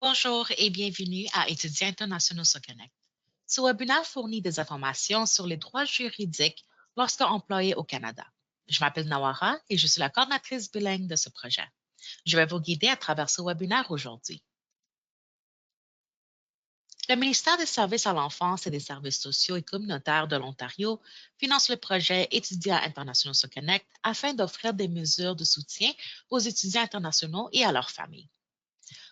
Bonjour et bienvenue à Étudiants internationaux sur Connect. Ce webinaire fournit des informations sur les droits juridiques lorsque employé au Canada. Je m'appelle Nawara et je suis la coordinatrice bilingue de ce projet. Je vais vous guider à travers ce webinaire aujourd'hui. Le ministère des Services à l'enfance et des services sociaux et communautaires de l'Ontario finance le projet Étudiants internationaux sur Connect afin d'offrir des mesures de soutien aux étudiants internationaux et à leurs familles.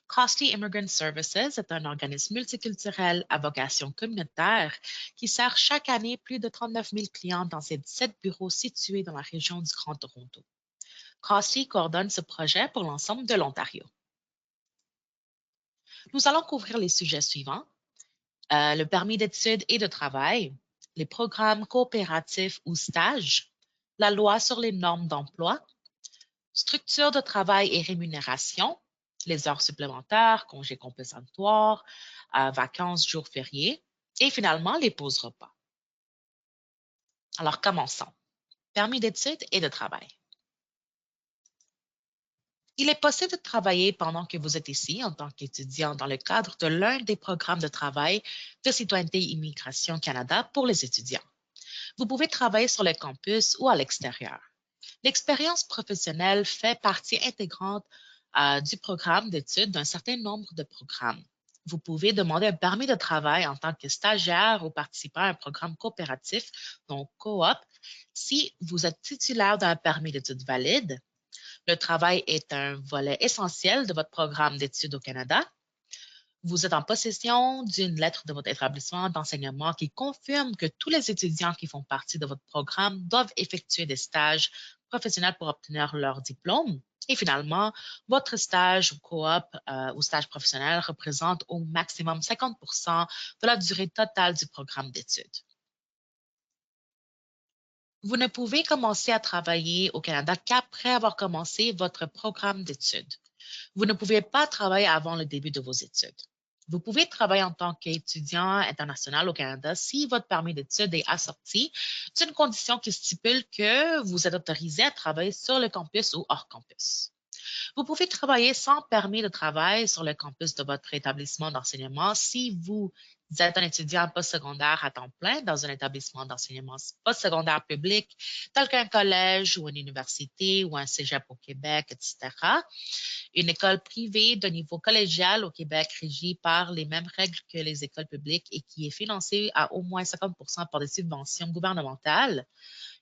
Costi Immigrant Services est un organisme multiculturel à vocation communautaire qui sert chaque année plus de 39 000 clients dans ses 17 bureaux situés dans la région du Grand Toronto. Costi coordonne ce projet pour l'ensemble de l'Ontario. Nous allons couvrir les sujets suivants: le permis d'études et de travail, les programmes coopératifs ou stages, la loi sur les normes d'emploi, structure de travail et rémunération, les heures supplémentaires, congés compensatoires, vacances, jours fériés et finalement les pauses repas. Alors commençons. Permis d'études et de travail. Il est possible de travailler pendant que vous êtes ici en tant qu'étudiant dans le cadre de l'un des programmes de travail de Citoyenneté et Immigration Canada pour les étudiants. Vous pouvez travailler sur le campus ou à l'extérieur. L'expérience professionnelle fait partie intégrante du programme d'études d'un certain nombre de programmes. Vous pouvez demander un permis de travail en tant que stagiaire ou participant à un programme coopératif, donc coop, si vous êtes titulaire d'un permis d'études valide. Le travail est un volet essentiel de votre programme d'études au Canada. Vous êtes en possession d'une lettre de votre établissement d'enseignement qui confirme que tous les étudiants qui font partie de votre programme doivent effectuer des stages professionnels pour obtenir leur diplôme. Et finalement, votre stage ou coop ou stage professionnel représente au maximum 50 de la durée totale du programme d'études. Vous ne pouvez commencer à travailler au Canada qu'après avoir commencé votre programme d'études. Vous ne pouvez pas travailler avant le début de vos études. Vous pouvez travailler en tant qu'étudiant international au Canada si votre permis d'études est assorti d'une condition qui stipule que vous êtes autorisé à travailler sur le campus ou hors campus. Vous pouvez travailler sans permis de travail sur le campus de votre établissement d'enseignement si vous êtes un étudiant postsecondaire à temps plein dans un établissement d'enseignement postsecondaire public, tel qu'un collège ou une université ou un cégep au Québec, etc. Une école privée de niveau collégial au Québec régie par les mêmes règles que les écoles publiques et qui est financée à au moins 50 par des subventions gouvernementales.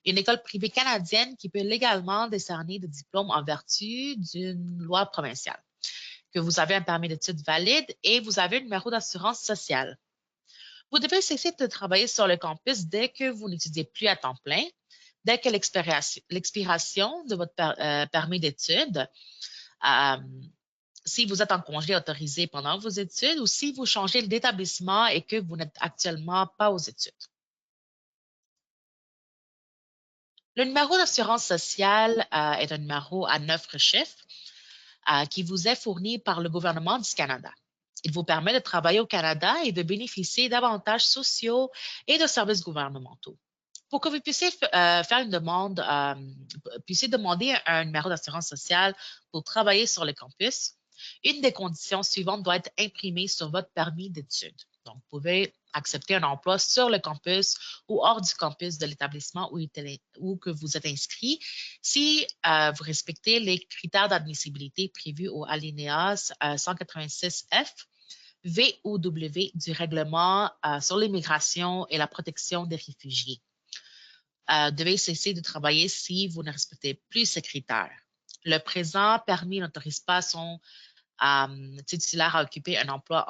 Une école privée canadienne qui peut légalement décerner des diplômes en vertu d'une loi provinciale. Que vous avez un permis d'études valide et vous avez un numéro d'assurance sociale. Vous devez cesser de travailler sur le campus dès que vous n'étudiez plus à temps plein, dès que l'expiration de votre permis d'études, euh, si vous êtes en congé autorisé pendant vos études ou si vous changez d'établissement et que vous n'êtes actuellement pas aux études. Le numéro d'assurance sociale est un numéro à 9 chiffres qui vous est fourni par le gouvernement du Canada. Il vous permet de travailler au Canada et de bénéficier d'avantages sociaux et de services gouvernementaux. Pour que vous puissiez faire une demande, puissiez demander un numéro d'assurance sociale pour travailler sur le campus, une des conditions suivantes doit être imprimée sur votre permis d'études. Donc, vous pouvez accepter un emploi sur le campus ou hors du campus de l'établissement où que vous êtes inscrit si vous respectez les critères d'admissibilité prévus au alinéas 186F V ou W du règlement sur l'immigration et la protection des réfugiés. Devez cesser de travailler si vous ne respectez plus ces critères. Le présent permis n'autorise pas son titulaire à occuper un emploi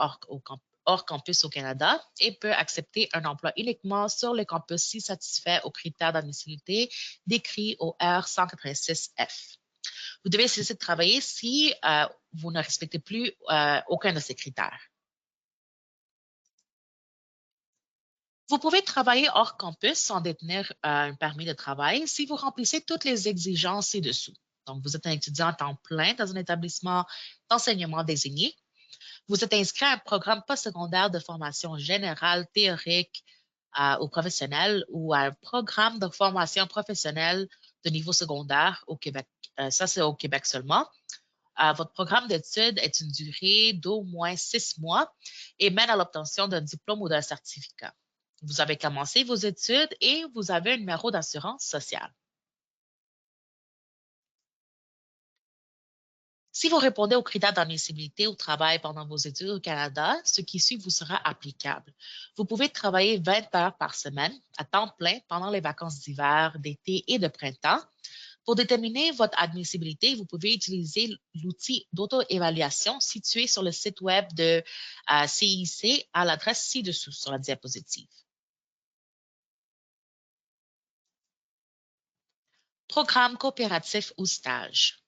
hors campus au Canada et peut accepter un emploi uniquement sur le campus si satisfait aux critères d'admissibilité décrits au R186F. Vous devez cesser de travailler si vous ne respectez plus aucun de ces critères. Vous pouvez travailler hors campus sans détenir un permis de travail si vous remplissez toutes les exigences ci-dessous. Donc, vous êtes un étudiant à temps plein dans un établissement d'enseignement désigné. Vous êtes inscrit à un programme postsecondaire de formation générale théorique ou professionnelle ou à un programme de formation professionnelle de niveau secondaire au Québec. Ça, c'est au Québec seulement. Votre programme d'études est une durée d'au moins 6 mois et mène à l'obtention d'un diplôme ou d'un certificat. Vous avez commencé vos études et vous avez un numéro d'assurance sociale. Si vous répondez aux critères d'admissibilité au travail pendant vos études au Canada, ce qui suit vous sera applicable. Vous pouvez travailler 20 heures par semaine à temps plein pendant les vacances d'hiver, d'été et de printemps. Pour déterminer votre admissibilité, vous pouvez utiliser l'outil d'auto-évaluation situé sur le site web de CIC à l'adresse ci-dessous sur la diapositive. Programme coopératif ou stage.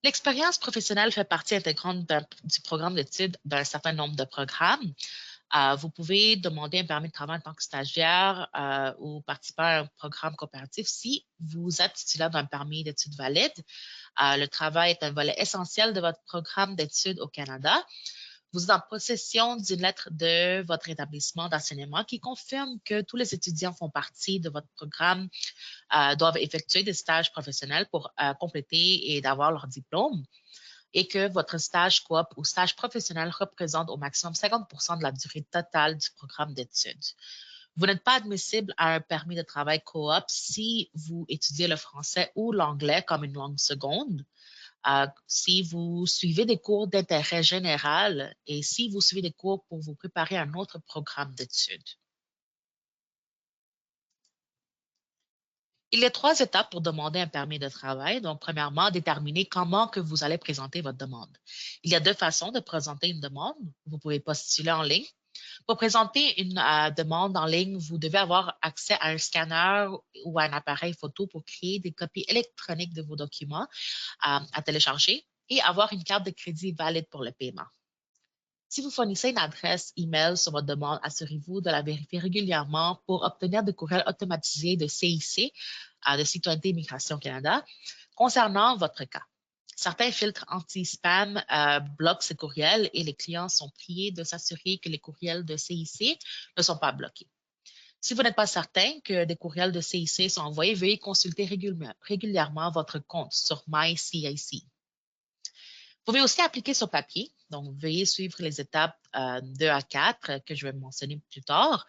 L'expérience professionnelle fait partie intégrante du programme d'études d'un certain nombre de programmes. Vous pouvez demander un permis de travail en tant que stagiaire ou participer à un programme coopératif si vous êtes titulaire d'un permis d'études valide. Le travail est un volet essentiel de votre programme d'études au Canada. Vous êtes en possession d'une lettre de votre établissement d'enseignement qui confirme que tous les étudiants font partie de votre programme, doivent effectuer des stages professionnels pour compléter et d'avoir leur diplôme et que votre stage coop ou stage professionnel représente au maximum 50% de la durée totale du programme d'études. Vous n'êtes pas admissible à un permis de travail coop si vous étudiez le français ou l'anglais comme une langue seconde. Si vous suivez des cours d'intérêt général et si vous suivez des cours pour vous préparer à un autre programme d'études. Il y a 3 étapes pour demander un permis de travail. Donc, premièrement, déterminer comment que vous allez présenter votre demande. Il y a 2 façons de présenter une demande. Vous pouvez postuler en ligne. Pour présenter une demande en ligne, vous devez avoir accès à un scanner ou à un appareil photo pour créer des copies électroniques de vos documents à télécharger et avoir une carte de crédit valide pour le paiement. Si vous fournissez une adresse email sur votre demande, assurez-vous de la vérifier régulièrement pour obtenir des courriels automatisés de CIC, de Citoyenneté et Immigration Canada, concernant votre cas. Certains filtres anti-spam bloquent ces courriels et les clients sont priés de s'assurer que les courriels de CIC ne sont pas bloqués. Si vous n'êtes pas certain que des courriels de CIC sont envoyés, veuillez consulter régulièrement votre compte sur MyCIC. Vous pouvez aussi appliquer sur papier. Donc, veuillez suivre les étapes 2 à 4 que je vais mentionner plus tard.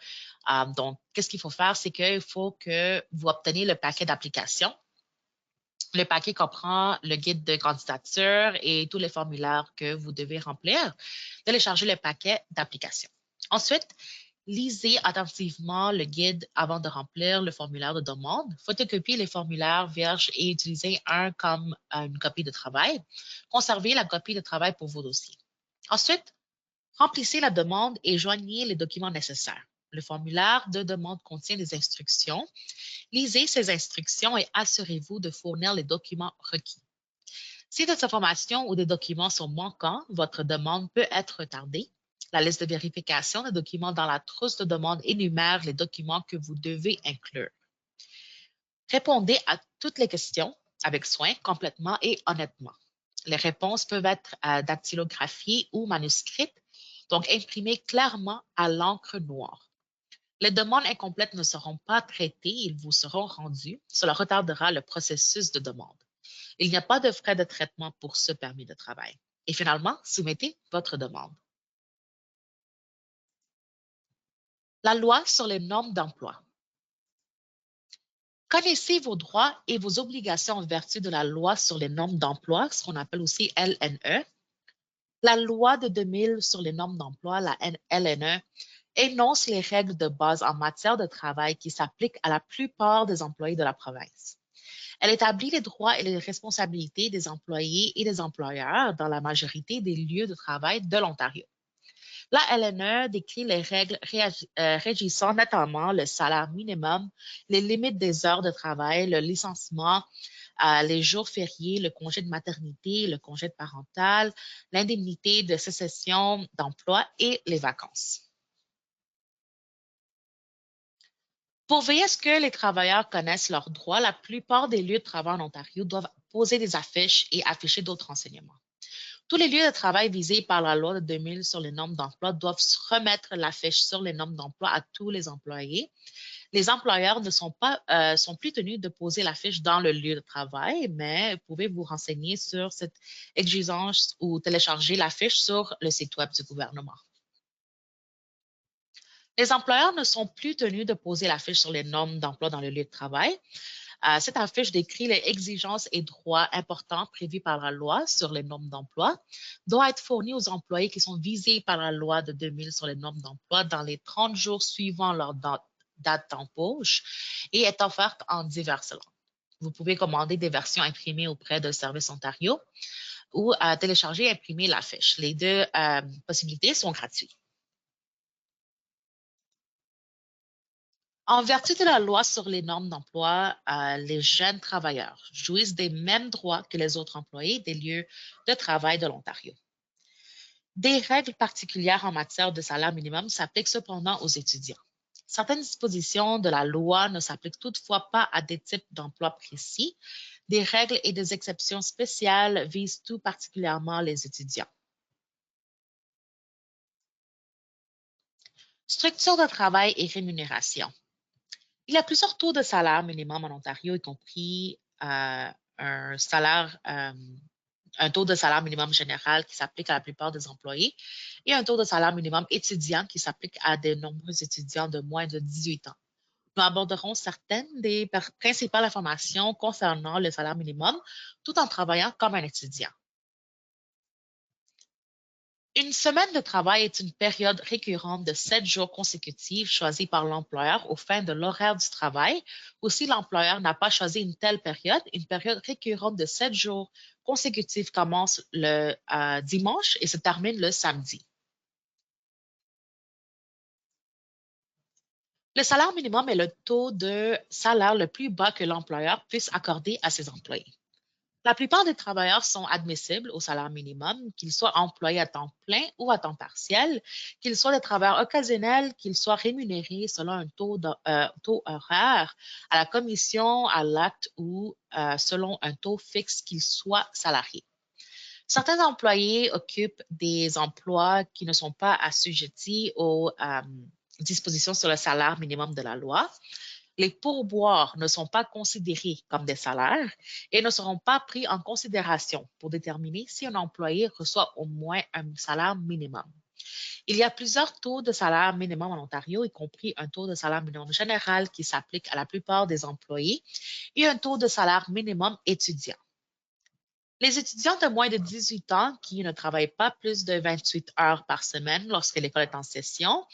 Donc, qu'est-ce qu'il faut faire? C'est qu'il faut que vous obteniez le paquet d'application. Le paquet comprend le guide de candidature et tous les formulaires que vous devez remplir. Téléchargez le paquet d'application. Ensuite, lisez attentivement le guide avant de remplir le formulaire de demande. Photocopiez les formulaires vierges et utilisez un comme une copie de travail. Conservez la copie de travail pour vos dossiers. Ensuite, remplissez la demande et joignez les documents nécessaires. Le formulaire de demande contient des instructions. Lisez ces instructions et assurez-vous de fournir les documents requis. Si des informations ou des documents sont manquants, votre demande peut être retardée. La liste de vérification des documents dans la trousse de demande énumère les documents que vous devez inclure. Répondez à toutes les questions avec soin, complètement et honnêtement. Les réponses peuvent être dactylographiées ou manuscrites, donc imprimées clairement à l'encre noire. Les demandes incomplètes ne seront pas traitées, ils vous seront rendus. Cela retardera le processus de demande. Il n'y a pas de frais de traitement pour ce permis de travail. Et finalement, soumettez votre demande. La loi sur les normes d'emploi. Connaissez vos droits et vos obligations en vertu de la loi sur les normes d'emploi, ce qu'on appelle aussi LNE. La loi de 2000 sur les normes d'emploi, la LNE, énonce les règles de base en matière de travail qui s'appliquent à la plupart des employés de la province. Elle établit les droits et les responsabilités des employés et des employeurs dans la majorité des lieux de travail de l'Ontario. La LNE décrit les règles régissant notamment le salaire minimum, les limites des heures de travail, le licenciement, les jours fériés, le congé de maternité, le congé de parental, l'indemnité de cessation d'emploi et les vacances. Pour veiller à ce que les travailleurs connaissent leurs droits, la plupart des lieux de travail en Ontario doivent poser des affiches et afficher d'autres renseignements. Tous les lieux de travail visés par la loi de 2000 sur les normes d'emploi doivent remettre la fiche sur les normes d'emploi à tous les employés. Les employeurs ne sont plus tenus de poser la fiche dans le lieu de travail, mais vous pouvez vous renseigner sur cette exigence ou télécharger la fiche sur le site web du gouvernement. Les employeurs ne sont plus tenus de poser la fiche sur les normes d'emploi dans le lieu de travail. Cette affiche décrit les exigences et droits importants prévus par la loi sur les normes d'emploi, doit être fournie aux employés qui sont visés par la loi de 2000 sur les normes d'emploi dans les 30 jours suivant leur date d'embauche et est offerte en diverses langues. Vous pouvez commander des versions imprimées auprès de Service Ontario ou télécharger et imprimer la fiche. Les deux possibilités sont gratuites. En vertu de la loi sur les normes d'emploi, les jeunes travailleurs jouissent des mêmes droits que les autres employés des lieux de travail de l'Ontario. Des règles particulières en matière de salaire minimum s'appliquent cependant aux étudiants. Certaines dispositions de la loi ne s'appliquent toutefois pas à des types d'emplois précis. Des règles et des exceptions spéciales visent tout particulièrement les étudiants. Structure de travail et rémunération. Il y a plusieurs taux de salaire minimum en Ontario, y compris un taux de salaire minimum général qui s'applique à la plupart des employés et un taux de salaire minimum étudiant qui s'applique à de nombreux étudiants de moins de 18 ans. Nous aborderons certaines des principales informations concernant le salaire minimum tout en travaillant comme un étudiant. Une semaine de travail est une période récurrente de 7 jours consécutifs choisie par l'employeur aux fins de l'horaire du travail. Ou si l'employeur n'a pas choisi une telle période, une période récurrente de 7 jours consécutifs commence le dimanche et se termine le samedi. Le salaire minimum est le taux de salaire le plus bas que l'employeur puisse accorder à ses employés. La plupart des travailleurs sont admissibles au salaire minimum, qu'ils soient employés à temps plein ou à temps partiel, qu'ils soient des travailleurs occasionnels, qu'ils soient rémunérés selon un taux horaire, à la commission, à l'acte ou selon un taux fixe, qu'ils soient salariés. Certains employés occupent des emplois qui ne sont pas assujettis aux dispositions sur le salaire minimum de la loi. Les pourboires ne sont pas considérés comme des salaires et ne seront pas pris en considération pour déterminer si un employé reçoit au moins un salaire minimum. Il y a plusieurs taux de salaire minimum en Ontario, y compris un taux de salaire minimum général qui s'applique à la plupart des employés et un taux de salaire minimum étudiant. Les étudiants de moins de 18 ans qui ne travaillent pas plus de 28 heures par semaine lorsque l'école est en session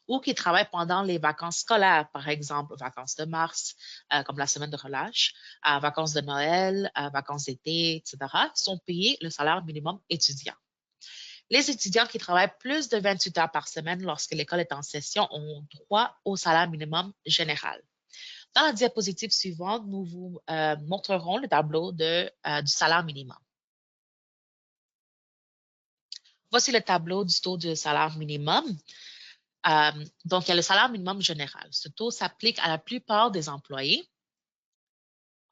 ou qui travaillent pendant les vacances scolaires, par exemple vacances de mars, comme la semaine de relâche, vacances de Noël, vacances d'été, etc., sont payés le salaire minimum étudiant. Les étudiants qui travaillent plus de 28 heures par semaine lorsque l'école est en session ont droit au salaire minimum général. Dans la diapositive suivante, nous vous montrerons le tableau du salaire minimum. Voici le tableau du taux de salaire minimum. Donc, il y a le salaire minimum général. Ce taux s'applique à la plupart des employés.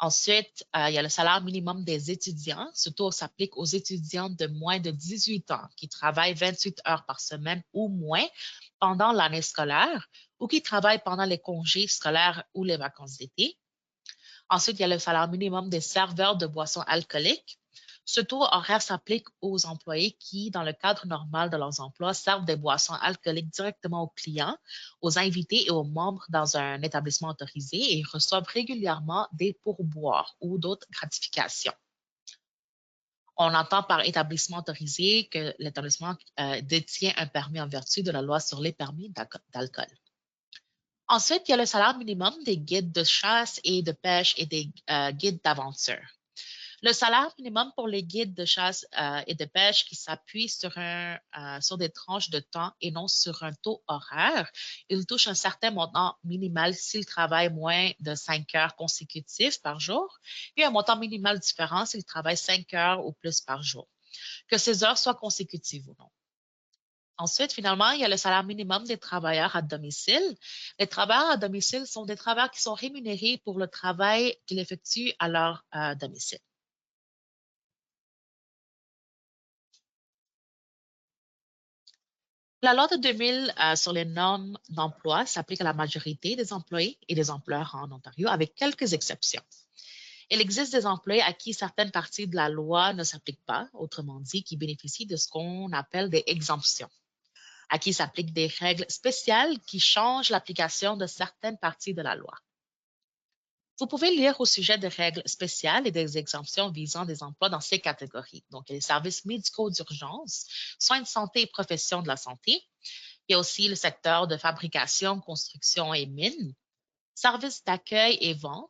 Ensuite, il y a le salaire minimum des étudiants. Ce taux s'applique aux étudiants de moins de 18 ans qui travaillent 28 heures par semaine ou moins pendant l'année scolaire ou qui travaillent pendant les congés scolaires ou les vacances d'été. Ensuite, il y a le salaire minimum des serveurs de boissons alcooliques. Ce taux horaire s'applique aux employés qui, dans le cadre normal de leurs emplois, servent des boissons alcooliques directement aux clients, aux invités et aux membres dans un établissement autorisé et reçoivent régulièrement des pourboires ou d'autres gratifications. On entend par établissement autorisé que l'établissement détient un permis en vertu de la loi sur les permis d'alcool. Ensuite, il y a le salaire minimum des guides de chasse et de pêche et des guides d'aventure. Le salaire minimum pour les guides de chasse et de pêche qui s'appuient sur des tranches de temps et non sur un taux horaire, ils touchent un certain montant minimal s'ils travaillent moins de 5 heures consécutives par jour et un montant minimal différent s'ils travaillent 5 heures ou plus par jour, que ces heures soient consécutives ou non. Ensuite, finalement, il y a le salaire minimum des travailleurs à domicile. Les travailleurs à domicile sont des travailleurs qui sont rémunérés pour le travail qu'ils effectuent à leur domicile. La loi de 2000 sur les normes d'emploi s'applique à la majorité des employés et des employeurs en Ontario, avec quelques exceptions. Il existe des employés à qui certaines parties de la loi ne s'appliquent pas, autrement dit, qui bénéficient de ce qu'on appelle des exemptions, à qui s'appliquent des règles spéciales qui changent l'application de certaines parties de la loi. Vous pouvez lire au sujet des règles spéciales et des exemptions visant des emplois dans ces catégories. Donc, il y a les services médicaux d'urgence, soins de santé et professions de la santé. Il y a aussi le secteur de fabrication, construction et mines, services d'accueil et vente,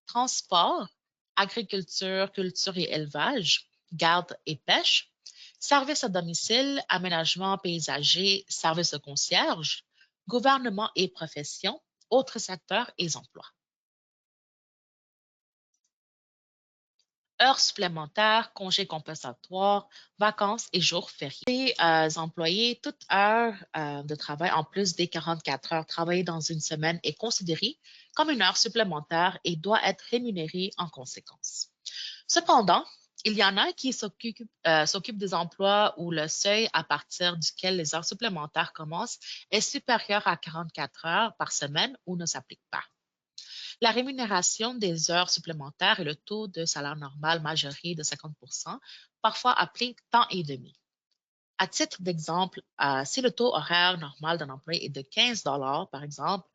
transport, agriculture, culture et élevage, garde et pêche, services à domicile, aménagement paysager, services de concierge, gouvernement et professions, autres secteurs et emplois. Heures supplémentaires, congés compensatoires, vacances et jours fériés. Les employés, toute heure de travail en plus des 44 heures travaillées dans une semaine est considérée comme une heure supplémentaire et doit être rémunérée en conséquence. Cependant, il y en a qui s'occupent des emplois où le seuil à partir duquel les heures supplémentaires commencent est supérieur à 44 heures par semaine ou ne s'applique pas. La rémunération des heures supplémentaires est le taux de salaire normal majoré de 50 parfois appelé temps et demi. À titre d'exemple, si le taux horaire normal d'un employé est de 15 par exemple,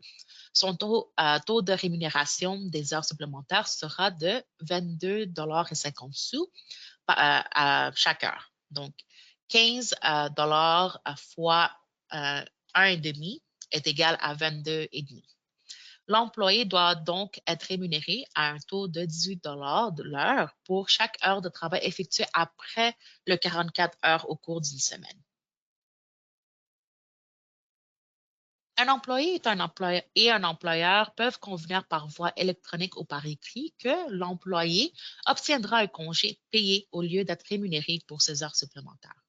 son taux de rémunération des heures supplémentaires sera de 22,50 à chaque heure. Donc, 15 fois 1,5 est égal à 22,5. L'employé doit donc être rémunéré à un taux de 18 de l'heure pour chaque heure de travail effectuée après le 44 heures au cours d'une semaine. Un employé et un employeur peuvent convenir par voie électronique ou par écrit que l'employé obtiendra un congé payé au lieu d'être rémunéré pour ses heures supplémentaires.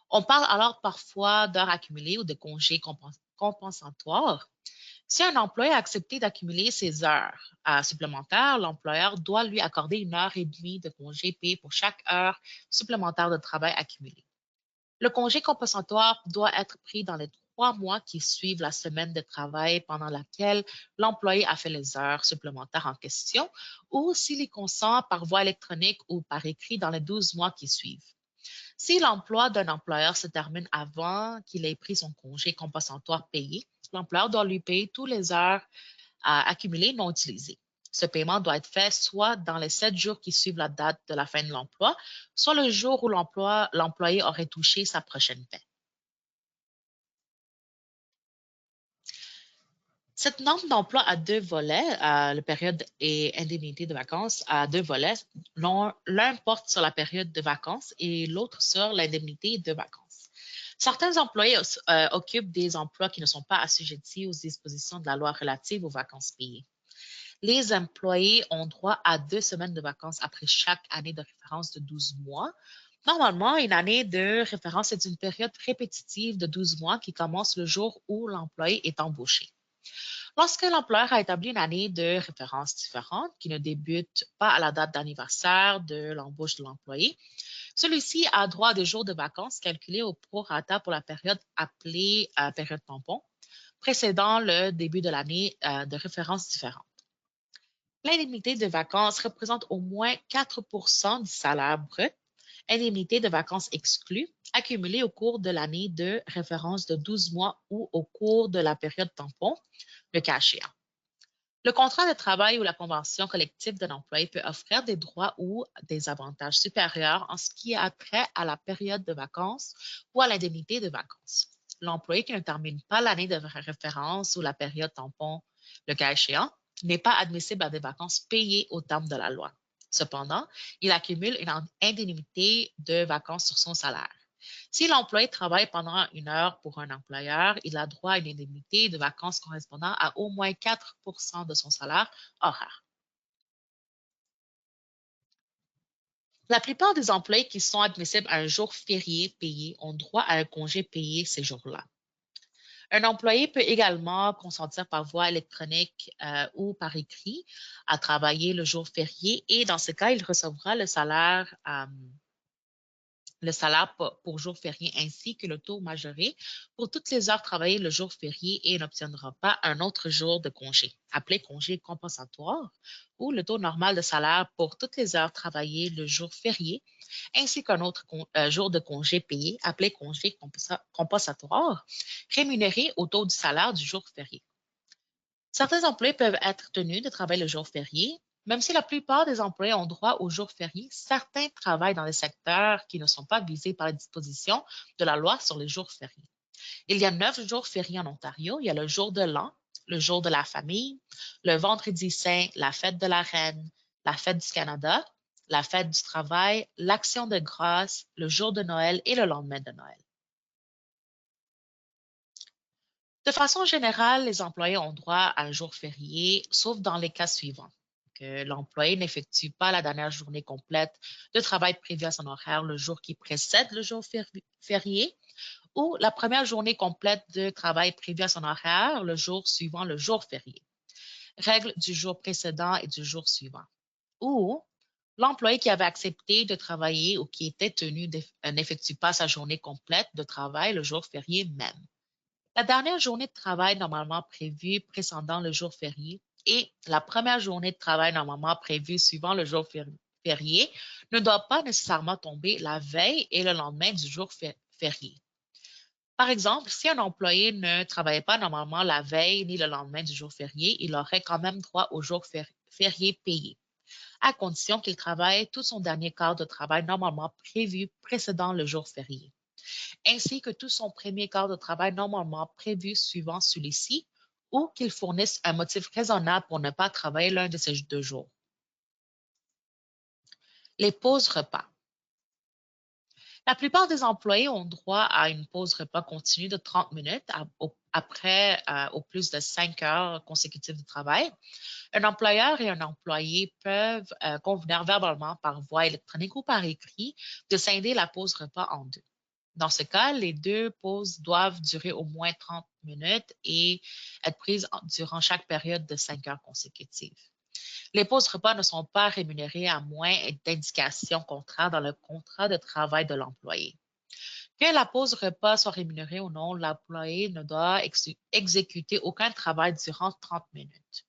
On parle alors parfois d'heures accumulées ou de congés compensatoires. Si un employé a accepté d'accumuler ses heures supplémentaires, l'employeur doit lui accorder 1 heure et demie de congé payé pour chaque heure supplémentaire de travail accumulée. Le congé compensatoire doit être pris dans les 3 mois qui suivent la semaine de travail pendant laquelle l'employé a fait les heures supplémentaires en question ou s'il y consent par voie électronique ou par écrit dans les 12 mois qui suivent. Si l'emploi d'un employeur se termine avant qu'il ait pris son congé compensatoire payé, l'employeur doit lui payer toutes les heures accumulées non utilisées. Ce paiement doit être fait soit dans les 7 jours qui suivent la date de la fin de l'emploi, soit le jour où l'employé aurait touché sa prochaine paie. Cette norme d'emploi a deux volets, la période et indemnité de vacances a deux volets. L'un porte sur la période de vacances et l'autre sur l'indemnité de vacances. Certains employés occupent des emplois qui ne sont pas assujettis aux dispositions de la loi relative aux vacances payées. Les employés ont droit à 2 semaines de vacances après chaque année de référence de 12 mois. Normalement, une année de référence est une période répétitive de 12 mois qui commence le jour où l'employé est embauché. Lorsque l'employeur a établi une année de référence différente qui ne débute pas à la date d'anniversaire de l'embauche de l'employé, celui-ci a droit à des jours de vacances calculés au prorata pour la période appelée période tampon, précédant le début de l'année de référence différente. L'indemnité de vacances représente au moins 4 du salaire brut, indemnité de vacances exclue, accumulée au cours de l'année de référence de 12 mois ou au cours de la période tampon, le cas échéant. Le contrat de travail ou la convention collective de l'employé peut offrir des droits ou des avantages supérieurs en ce qui a trait à la période de vacances ou à l'indemnité de vacances. L'employé qui ne termine pas l'année de référence ou la période tampon, le cas échéant, n'est pas admissible à des vacances payées au terme de la loi. Cependant, il accumule une indemnité de vacances sur son salaire. Si l'employé travaille pendant 1 heure pour un employeur, il a droit à une indemnité de vacances correspondant à au moins 4 de son salaire horaire. La plupart des employés qui sont admissibles à un jour férié payé ont droit à un congé payé ces jours-là. Un employé peut également consentir par voie électronique ou par écrit à travailler le jour férié et dans ce cas, il recevra le salaire le salaire pour jour férié ainsi que le taux majoré pour toutes les heures travaillées le jour férié et n'obtiendra pas un autre jour de congé, appelé congé compensatoire, ou le taux normal de salaire pour toutes les heures travaillées le jour férié, ainsi qu'un autre jour de congé payé, appelé congé compensatoire, rémunéré au taux du salaire du jour férié. Certains employés peuvent être tenus de travailler le jour férié. Même si la plupart des employés ont droit au jour férié, certains travaillent dans des secteurs qui ne sont pas visés par les dispositions de la loi sur les jours fériés. Il y a 9 jours fériés en Ontario. Il y a le jour de l'an, le jour de la famille, le vendredi saint, la fête de la reine, la fête du Canada, la fête du travail, l'action de grâce, le jour de Noël et le lendemain de Noël. De façon générale, les employés ont droit à un jour férié, sauf dans les cas suivants. Que l'employé n'effectue pas la dernière journée complète de travail prévu à son horaire le jour qui précède le jour férié ou la première journée complète de travail prévu à son horaire le jour suivant le jour férié. Règle du jour précédent et du jour suivant. Ou l'employé qui avait accepté de travailler ou qui était tenu n'effectue pas sa journée complète de travail le jour férié même. La dernière journée de travail normalement prévue précédant le jour férié et la première journée de travail normalement prévue suivant le jour férié ne doivent pas nécessairement tomber la veille et le lendemain du jour férié. Par exemple, si un employé ne travaillait pas normalement la veille ni le lendemain du jour férié, il aurait quand même droit au jour férié payé, à condition qu'il travaille tout son dernier quart de travail normalement prévu précédant le jour férié, ainsi que tout son premier quart de travail normalement prévu suivant celui-ci, ou qu'il fournisse un motif raisonnable pour ne pas travailler l'un de ces 2 jours. Les pauses repas. La plupart des employés ont droit à une pause repas continue de 30 minutes après au plus de 5 heures consécutives de travail. Un employeur et un employé peuvent convenir verbalement par voie électronique ou par écrit de scinder la pause repas en 2. Dans ce cas, les 2 pauses doivent durer au moins 30 minutes et être prises durant chaque période de 5 heures consécutives. Les pauses repas ne sont pas rémunérées à moins d'indications contraires dans le contrat de travail de l'employé. Que la pause repas soit rémunérée ou non, l'employé ne doit exécuter aucun travail durant 30 minutes.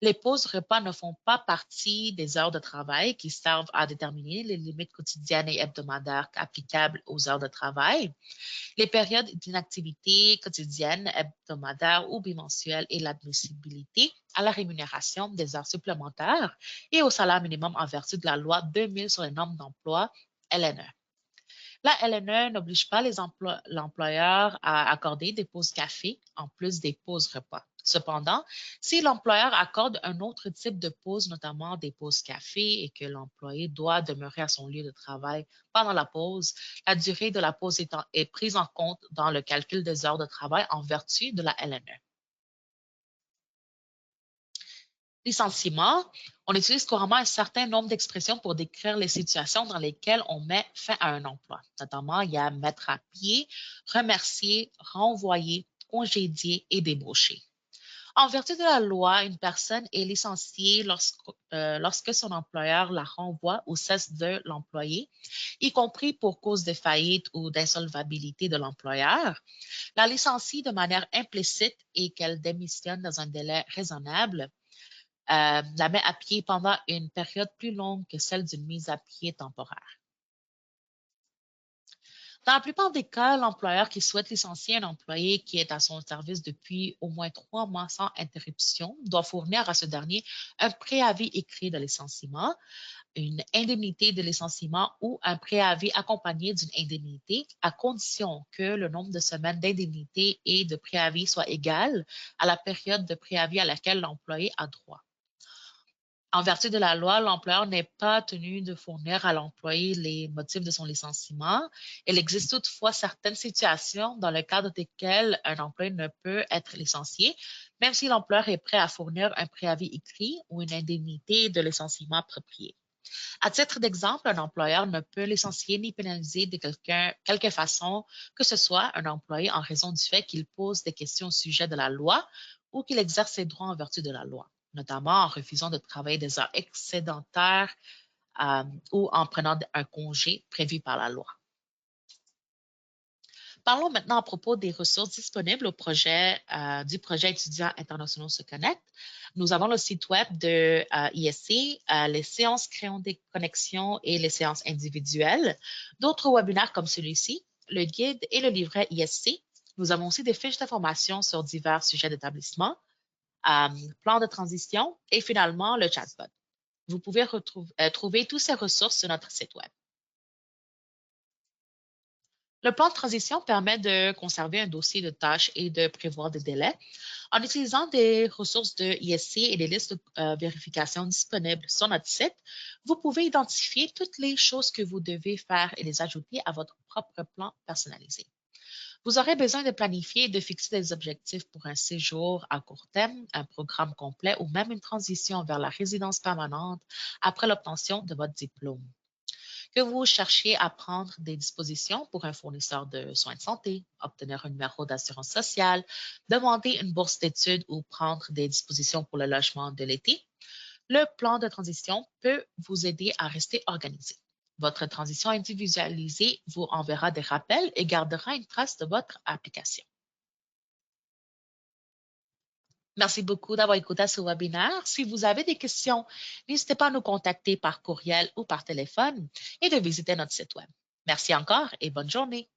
Les pauses repas ne font pas partie des heures de travail qui servent à déterminer les limites quotidiennes et hebdomadaires applicables aux heures de travail, les périodes d'inactivité quotidienne, hebdomadaire ou bimensuelle et l'admissibilité à la rémunération des heures supplémentaires et au salaire minimum en vertu de la loi 2000 sur les normes d'emploi LNE. La LNE n'oblige pas l'employeur à accorder des pauses café en plus des pauses repas. Cependant, si l'employeur accorde un autre type de pause, notamment des pauses café, et que l'employé doit demeurer à son lieu de travail pendant la pause, la durée de la pause est prise en compte dans le calcul des heures de travail en vertu de la LNE. Licenciement, on utilise couramment un certain nombre d'expressions pour décrire les situations dans lesquelles on met fin à un emploi. Notamment, il y a mettre à pied, remercier, renvoyer, congédier et débaucher. En vertu de la loi, une personne est licenciée lorsque son employeur la renvoie ou cesse de l'employer, y compris pour cause de faillite ou d'insolvabilité de l'employeur, la licencie de manière implicite et qu'elle démissionne dans un délai raisonnable, la met à pied pendant une période plus longue que celle d'une mise à pied temporaire. Dans la plupart des cas, l'employeur qui souhaite licencier un employé qui est à son service depuis au moins 3 mois sans interruption doit fournir à ce dernier un préavis écrit de licenciement, une indemnité de licenciement ou un préavis accompagné d'une indemnité à condition que le nombre de semaines d'indemnité et de préavis soit égal à la période de préavis à laquelle l'employé a droit. En vertu de la loi, l'employeur n'est pas tenu de fournir à l'employé les motifs de son licenciement. Il existe toutefois certaines situations dans le cadre desquelles un employé ne peut être licencié, même si l'employeur est prêt à fournir un préavis écrit ou une indemnité de licenciement appropriée. À titre d'exemple, un employeur ne peut licencier ni pénaliser de quelque façon que ce soit un employé en raison du fait qu'il pose des questions au sujet de la loi ou qu'il exerce ses droits en vertu de la loi, notamment en refusant de travailler des heures excédentaires ou en prenant un congé prévu par la loi. Parlons maintenant à propos des ressources disponibles du projet Étudiants internationaux se connectent. Nous avons le site web de ISC, les séances créant des connexions et les séances individuelles, d'autres webinaires comme celui-ci, le guide et le livret ISC. Nous avons aussi des fiches d'information sur divers sujets d'établissement, plan de transition et finalement le chatbot. Vous pouvez trouver toutes ces ressources sur notre site web. Le plan de transition permet de conserver un dossier de tâches et de prévoir des délais. En utilisant des ressources de ISC et des listes de vérification disponibles sur notre site, vous pouvez identifier toutes les choses que vous devez faire et les ajouter à votre propre plan personnalisé. Vous aurez besoin de planifier et de fixer des objectifs pour un séjour à court terme, un programme complet ou même une transition vers la résidence permanente après l'obtention de votre diplôme. Que vous cherchiez à prendre des dispositions pour un fournisseur de soins de santé, obtenir un numéro d'assurance sociale, demander une bourse d'études ou prendre des dispositions pour le logement de l'été, le plan de transition peut vous aider à rester organisé. Votre transition individualisée vous enverra des rappels et gardera une trace de votre application. Merci beaucoup d'avoir écouté ce webinaire. Si vous avez des questions, n'hésitez pas à nous contacter par courriel ou par téléphone et de visiter notre site web. Merci encore et bonne journée.